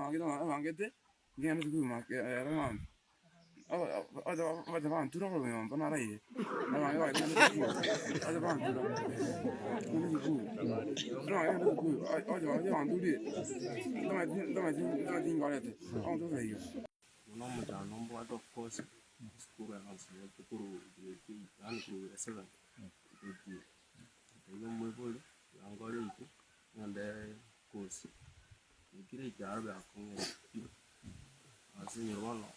Angete, ngene tukuma ramam. Ada van turo lo yom bana rai. Ama yo ngene tukuma. Ada van turo. Ngene tukuma. No, ngene tukuma. Ada van turi. Dama ngale. On to sai yo. No mo ta no bo of course. School and also the guru and guru seven. Yo mo bo angore iku and course. Kiri jarbe akong asin yolo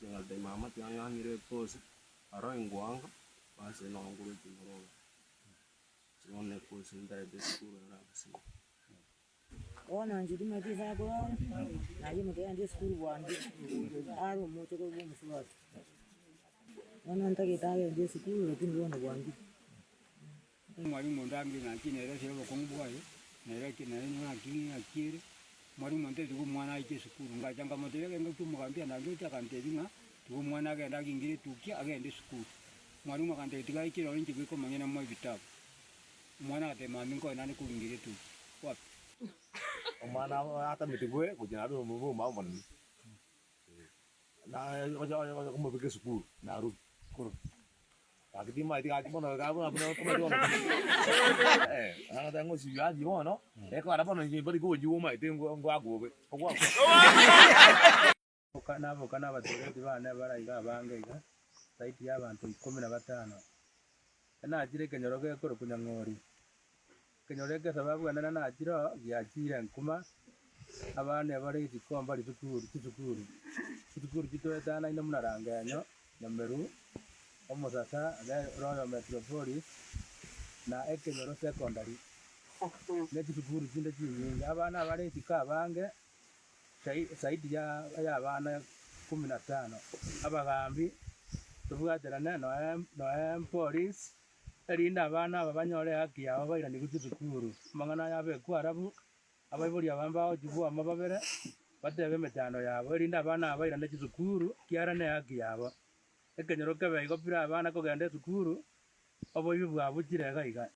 jangal de mama tiang ngire pos aro ingwang pas no nguru timoro jone pos ndai de skuru na kasi ona njidi mati fa ko na yi mate ande skuru wandi aro mo to ko mo muswa ona nta ke ta ande skuru tin wona wandi mwari mo ndangi na kinere sero ko ngubwayo nere kinere na kinga kire mwari monte tuku mwana ike sukuru nga janga motere nga tumukambia na ndio takanteringa tuku mwana agenda kingire tukia agende sukuru mwari makante tiga ike ro nchi biko manyana mwa vitabu mwana atema mingo nani kungire tu wapi mwana hata mitigwe kujina ndo mumu mama na wajo kuma bike sukuru na ru kuru akiti mai tiga bona ga bona kuma do ana da ngo si ya ji bona ko ada bona ji bari go ji wo mai tengo ngo agobe kana batere bana baraiga bangaiga saiti y'abantu 15 na ajire kenyoroge koro kunyangori kenyoroge sababu ana na ajiro giachira nkuma abana bari gikomba risukuru kitoetana ina munaranganyo nameru omosasa royo metropolis na ekenyoro secondary nekisukuru kinde kinyinga abana bari tika bange saidi ya abana 15 abagambi tubugaterana no police erinda abana babanyore haki yabo bairani gukisukuru mangana yabe kwarabu abaiburi abamba ojibwa amababere batebe metano yabo erinda abana bairani kisukuru kiarane haki yabo ekenyoro kebe igopira abana kogende sukuru obo bibwa bukire gaiga